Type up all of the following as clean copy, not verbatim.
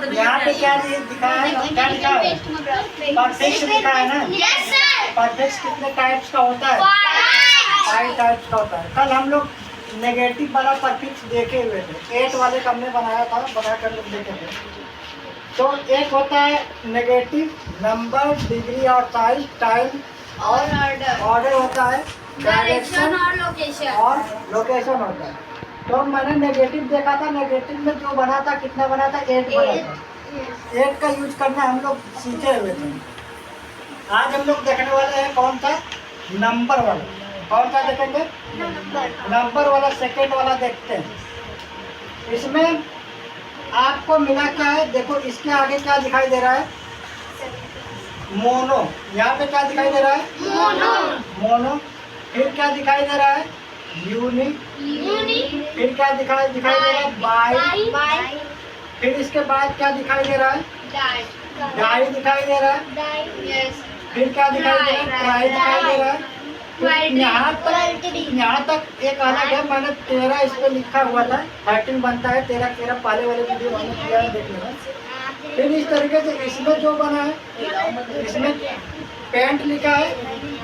यहाँ पे क्या दिखाया है, क्या लिखा है? परफेक्ट लिखा है ना। परफेक्ट कितने टाइप्स का होता है? 5 टाइप्स का होता है। कल हम लोग नेगेटिव वाला परफिक्स देखे हुए थे, 8 वाले का हमने बनाया था, बना कर लोग देखे थे। तो एक होता है नेगेटिव, नंबर, डिग्री और साइज, टाइम और ऑर्डर होता है, डायरेक्शन और लोकेशन होता है। तो मैंने नेगेटिव देखा था, नेगेटिव में जो बना था कितना बना था? 8 बना था। 8 का यूज करना हम लोग सीखे हुए थे। आज हम लोग देखने वाले हैं कौन सा? नंबर वाला। कौन सा देखेंगे? नंबर वाला। सेकंड वाला देखते हैं। इसमें आपको मिला क्या है? देखो इसके आगे क्या दिखाई दे रहा है? मोनो। यहाँ पे क्या दिखाई दे रहा है? मोनो। फिर क्या दिखाई दे रहा है? यूनिक। फिर क्या दिखाई दे रहा है? बाई। फिर इसके बाद क्या दिखाई दे रहा है? डाई दिखाई दे रहा है। फिर क्या दिखाई दे रहा है? ट्राई दिखाई दे रहा है। यहाँ तक एक अलग है, मैंने 13 इस पे लिखा हुआ था, 13 बनता है, 13 पहले वाले वीडियो मैंने किया है, देख लेना। फिर इस तरीके से इसमें जो बना है, इसमें पेंट लिखा है,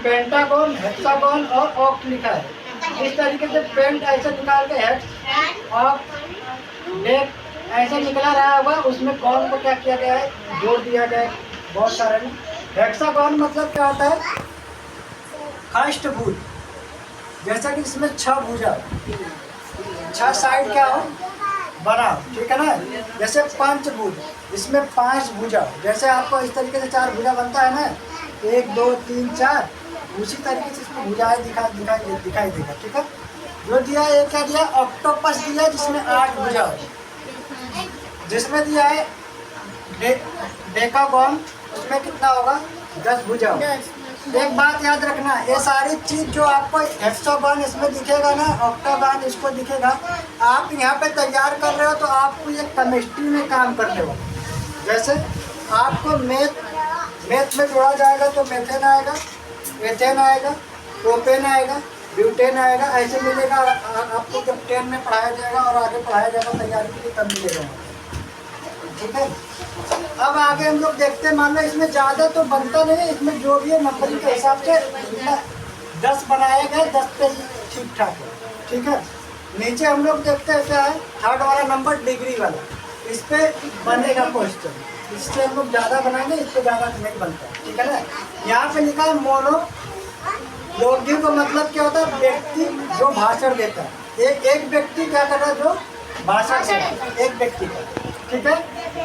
पेंटागन, हेक्सागन और ऑक्ट लिखा है। इस तरीके से पेंट ऐसे निकाल के हेक्स ऑक्ट डेक ऐसे निकला रहा होगा, उसमें कौन को क्या किया गया है? जोड़ दिया गया है बहुत सारे में। हेक्सागन मतलब क्या होता है? अष्टभुज। जैसा कि इसमें 6 भुजा, 6 साइड क्या हो? बना, ठीक है ना। जैसे पंचभुज, इसमें 5 भुजा। जैसे आपको इस तरीके से 4 भुजा बनता है ना, 1 2 3 4, उसी तरीके से इसमें भुजाएं दिखाई देगा, ठीक है। जो दिया है क्या दिया? ऑक्टोपस दिया जिसमें 8 भुजा हो। जिसमें दिया है डेकागोन, उसमें कितना होगा? 10 भुजा हो। एक बात याद रखना, ये सारी चीज जो आपको हेक्सागन इसमें दिखेगा ना, ऑक्टागन इसको दिखेगा, आप यहाँ पे तैयार कर रहे हो तो आपको ये केमिस्ट्री में काम करने वाला। जैसे आपको मैथ में जोड़ा जाएगा तो मेथेन आएगा, एथेन आएगा, प्रोपेन आएगा, ब्यूटेन आएगा, ऐसे मिलेगा। आपको जब 10 में पढ़ाया जाएगा और आगे पढ़ाया जाएगा तैयारी के लिए, तब मिलेगा, ठीक है। अब आगे हम लोग देखते हैं, मान लो इसमें ज़्यादा तो बनता नहीं है, इसमें जो भी है नंबरिंग के हिसाब से 10 बनाए गए, 10 पे ठीक ठाक है, ठीक है। नीचे हम लोग देखते हैं क्या है? थर्ड वाला नंबर, डिग्री वाला। इस पे बनेगा क्वेश्चन, इससे हम लोग ज़्यादा बनाएंगे, इस पे ज़्यादा नहीं बनता, ठीक है ना। यहाँ पे लिखा है मोनो लोगी का मतलब क्या होता है? व्यक्ति जो भाषण देता है। एक व्यक्ति क्या कर रहा है? जो भाषण देता है, एक व्यक्ति का, ठीक है।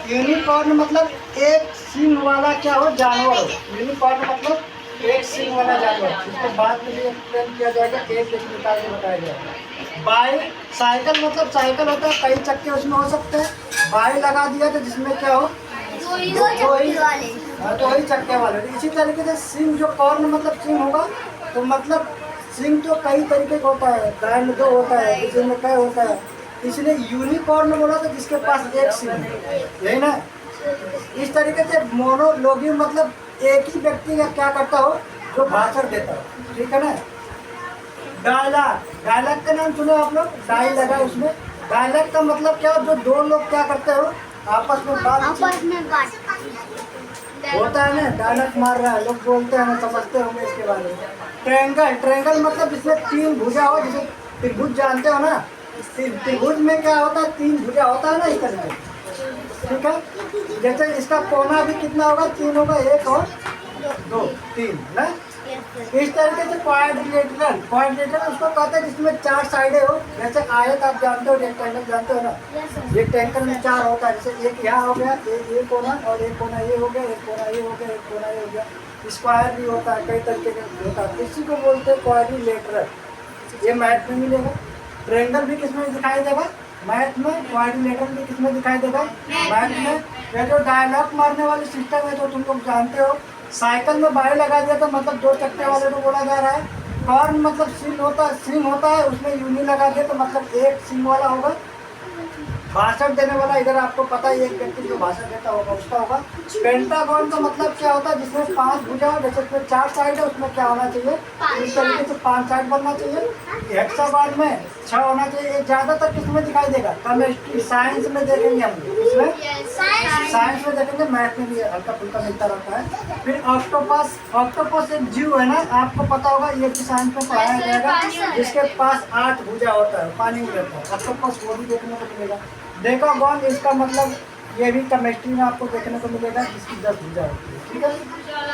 यूनिकॉर्न मतलब एक सींग वाला क्या हो? जानवर हो। यूनिकॉर्न मतलब एक सींग वाला जानवर। इसको बाद में भी एक्सप्लेन किया जाएगा, एक निकाल के बताया जाएगा। बाई साइकिल मतलब साइकिल होता है, कई चक्के उसमें हो सकते हैं। बाई लगा दिया तो जिसमें क्या हो? दो ही चक्के वाले। इसी तरीके से सिंग जो कॉर्न मतलब सिंग होगा, तो मतलब सिंग तो कई तरीके का होता है, गाय में 2 होता है, किसी में कई होता है, इसलिए यूनिकॉर्न बोला था जिसके पास एक सिंग है, यही ना। इस तरीके से मोनोलॉगी मतलब एक ही व्यक्ति का क्या करता हो? जो भाषण देता हो, ठीक है ना। डायलॉग का नाम सुने आप लोग? डायल लगा उसमें। डायलॉग का मतलब क्या हो? जो 2 लोग क्या करते हो? आपस में बात होता है ना, डायलॉग मार रहा है, लोग बोलते हैं ना, समझते होंगे इसके बारे में। ट्रायंगल मतलब जिसमें 3 भुजा हो, जैसे त्रिभुज जानते हो ना, त्रिभुज में क्या होता है? 3 भुजा होता है ना, इस तरह से, ठीक है। जैसे इसका कोना भी कितना होगा? 3 होगा, 1 और 2 3 ना। इस तरीके से क्वाड्रिलेटरल उसको कहते हैं जिसमें 4 साइडें हो। जैसे आयत आप जानते हो, रेक्टेंगल जानते हो ना, रेक्टेंगल में 4 होता है। जैसे एक यहाँ हो गया, एक कोना, और एक कोना ये हो गया, एक कोना ये हो गया, एक कोना ये हो गया। स्क्वायर भी होता है, कई तरीके का होता है, इसी को बोलते हैं क्वाड्रिलेटरल। ये मैथ में मिलेगा। ट्रायंगल भी किसमें दिखाई देगा? मैथ में। क्वाड्रिलेटरल भी किसमें दिखाई देगा? मैथ में। ये जो डायलॉग मारने वाली सिस्टम है तो तुम लोग जानते हो। साइकिल में बाई लगा दिया तो मतलब 2 चक्के वाले को बोला जा रहा है। कॉर्न मतलब सिंग होता है, उसमें यूनी लगा दिया तो मतलब एक सिंग वाला होगा। भाषण देने वाला इधर आपको पता है, एक व्यक्ति जो भाषण देता होगा उसका होगा। पेंटागन का मतलब क्या होता है? जिसमें 5 भुजा हो, जैसे उसमें 4 साइड है, उसमें क्या होना चाहिए? इस तरीके से 5 साइड बनना चाहिए। हेक्सागन में 6 होना चाहिए। ये ज्यादातर किसमें दिखाई देगा? केमिस्ट्री, साइंस में देखेंगे हम लोग। इसमें साइंस में देखेंगे, मैथ में भी हल्का फुल्का मिलता रहता है। फिर ऑक्टोपस, ऑक्टोपस एक जीव है ना, आपको पता होगा, ये भी साइंस में पढ़ाया जाएगा, जिसके पास 8 भुजा होता है, पानी में रहता है। ऑक्टोपस वो भी देखने को मिलेगा। डेकागोन, इसका मतलब ये भी केमिस्ट्री में आपको देखने को मिलेगा, जिसकी 10 भुजा होती है। ठीक है,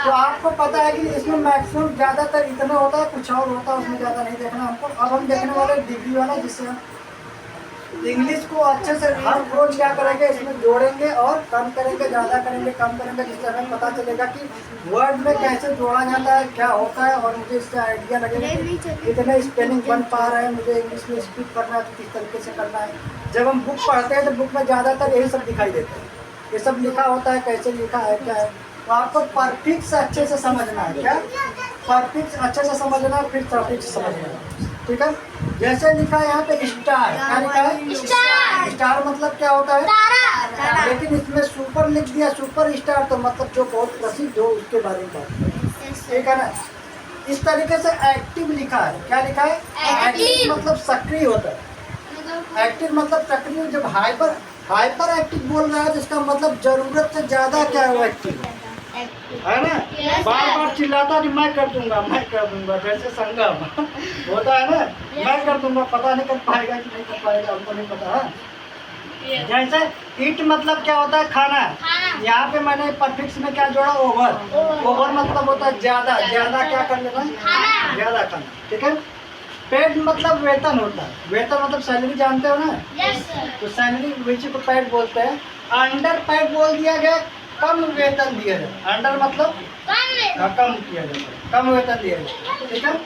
तो आपको पता है कि इसमें मैक्सिमम ज़्यादातर इतना होता है, कुछ और होता है, उसमें ज़्यादा नहीं देखना हमको। अब हम देखने वाले डिग्री वाला, जिससे हम इंग्लिश को अच्छे से हर रोज क्या करेंगे, इसमें जोड़ेंगे और कम करेंगे, ज़्यादा करेंगे, कम करेंगे, जिससे हमें पता चलेगा कि वर्ड में कैसे जोड़ा जाता है, क्या होता है, और मुझे इससे आइडिया लगेगा कि इतने स्पेलिंग बन पा रहे हैं, मुझे इंग्लिश में स्पीक करना है तो किस तरीके से करना है। जब हम बुक पढ़ते हैं तो बुक में ज़्यादातर यही सब दिखाई देता है, ये सब लिखा होता है, कैसे लिखा है, क्या है। तो आपको परफिक्स अच्छे से समझना है। क्या परफिक्स अच्छे से समझना है, फिर सफिक्स समझना है। ठीक है, जैसे लिखा है यहाँ पे स्टार, क्या लिखा है? स्टार। स्टार मतलब क्या होता है? तारा। लेकिन इसमें सुपर लिख दिया, सुपर स्टार, तो मतलब जो बहुत प्रसिद्ध हो उसके बारे में बात करें। ठीक है ना। इस तरीके से एक्टिव लिखा है, क्या लिखा है? एक्टिव मतलब सक्रिय होता है। एक्टिव मतलब सक्रिय। जब हाइपर एक्टिव बोल रहा है तो इसका मतलब जरूरत से ज्यादा क्या है, वो एक्टिव है ना। बार बार चिल्लाता नहीं, मैं कर दूंगा, मैं कर दूंगा, जैसे संगम होता है ना, मैं कर दूंगा, पता नहीं कर पाएगा कि नहीं कर पाएगा, हमको नहीं पता है। जैसे ईट मतलब क्या होता है? खाना। यहाँ पे मैंने परफिक्स में क्या जोड़ा? ओवर। ओवर मतलब होता है ज्यादा, ज्यादा क्या कर लेना? ज्यादा खाना। ठीक है। पेड मतलब वेतन होता है, वेतन मतलब सैलरी, जानते हो ना? तो सैलरी विच को पेड बोलते हैं। अंडर पेड बोल दिया गया, कम वेतन दिया जाए। अंडर मतलब कम किया जाता है, कम वेतन दिया जाता है। ठीक है,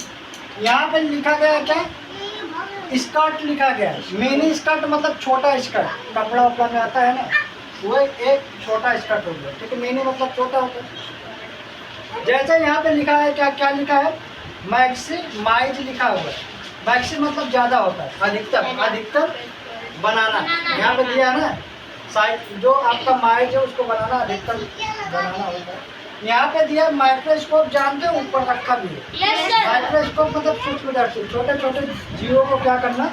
यहाँ पे लिखा गया क्या? स्कर्ट लिखा गया। मिनी स्कर्ट मतलब छोटा स्कर्ट, कपड़ा उपड़ा में आता है ना, वो एक छोटा स्कर्ट हो गया। ठीक है, मिनी मतलब छोटा होता है। जैसे यहाँ पे लिखा है, क्या क्या लिखा है? मैक्सिमाइज लिखा हुआ है। मैक्सिम मतलब ज्यादा होता है, अधिकतम, अधिकतम बनाना। यहाँ पे दिया है ना, साइज जो आपका माइज है उसको बनाना, अधिकतम बनाना होता है। यहाँ पे दिया माइक्रोस्कोप, जानते हो? ऊपर रखा भी है। माइक्रोस्कोप मतलब सूक्ष्मदर्शी, छोटे छोटे जीवों को क्या करना?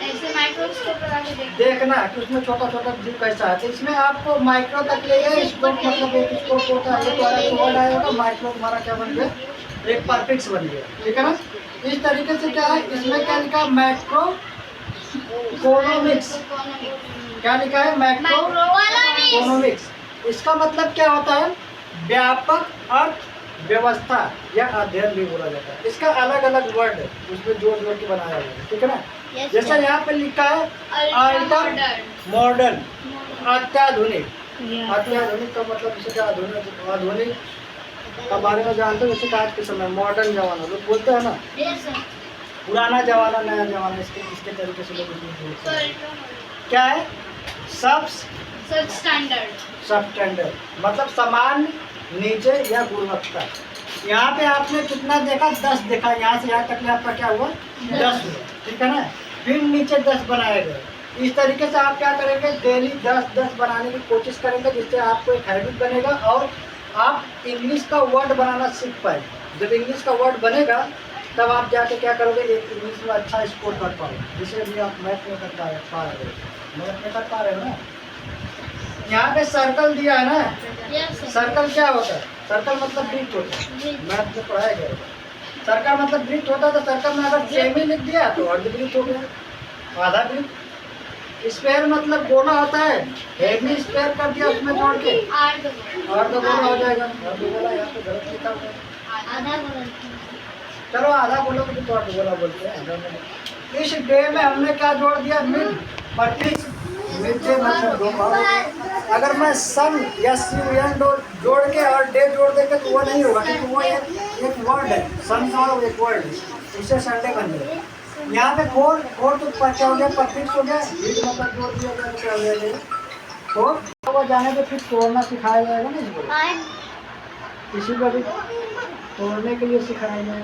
ऐसे माइक्रोस्कोप लगा के देखना कि उसमें छोटा छोटा जीव कैसा है। तो इसमें आपको माइक्रो तक ले गए। स्कोप मतलब एक स्कोप होता है, एक वर्ड आया होगा, माइक्रो हमारा क्या बन गया? एक परफिक्स बन गया। ठीक है ना। इस तरीके से क्या है, इसमें क्या लिखा? Macro economics. क्या लिखा है? Macro economics. इसका मतलब क्या होता है? व्यापक अर्थव्यवस्था या अध्ययन भी बोला जाता है। इसका अलग अलग वर्ड है, उसमें जोड़ जोड़ के बनाया गया है। ठीक है ना। जैसे यहाँ पे लिखा है अल्टर मॉडर्न, अत्याधुनिक। अत्याधुनिक का मतलब इसे क्या? आधुनिक, आधुनिक का बारे में जानते हो? जैसे आज के समय मॉडर्न जमाना लोग बोलते हैं ना, पुराना जमाना, नया जमाना, इसके तरीके से लोग बोलते हैं। क्या है? सब स्टैंडर्ड मतलब समान, नीचे या गुणवत्ता। यहाँ पे आपने कितना देखा? 10 देखा। यहाँ से यहाँ तक आपका क्या हुआ? 10 हुआ। ठीक है ना। फिर नीचे 10 बनाए गए। इस तरीके से आप क्या करेंगे? डेली 10 बनाने की कोशिश करेंगे, जिससे आपको एक हैबिट बनेगा और आप इंग्लिश का वर्ड बनाना सीख पाएंगे। जब इंग्लिश का वर्ड बनेगा तब आप जाके क्या करोगे? एक इंग्लिश में अच्छा स्कोर कर पाओगे, जिसे भी आप मैथ में कर पा रहे हो। मैथ में कर पा रहे हो ना। यहाँ पे सर्कल दिया है ना। सर्कल क्या होता है? सर्कल मतलब वृत्त होता है, मैथ में पढ़ाया गया। सर्कल मतलब वृत्त होता है, तो सर्कल में अगर सेमी लिख दिया तो अर्धवृत्त हो गया, आधा वृत्त। स्क्वायर मतलब गोला होता है, हेवी स्क्वायर कर दिया उसमें जोड़ के अर्धगोला हो जाएगा। अर्धगोला यहाँ पे गलत लिखा हुआ है। चलो आधा गोला को तो अर्धगोला बोलते हैं। इस डे में हमने क्या जोड़ दिया? Mid prefix. मिड मतलब दो। अगर मैं सन या SUN जोड़ के और डे जोड़ देंगे तो वो नहीं होगा, क्योंकि वो एक वर्ड है। सन का एक वर्ड है, इससे संडे बन जाएगा। यहाँ पे फोर तो क्या हो गया? परफिक्स हो गया। मतलब जोड़ दिया गया तो क्या हो जाएगा? फोर। वो जाने पे फिर तोड़ना सिखाया जाएगा ना इसको, किसी को भी तोड़ने के लिए सिखाया जाएगा।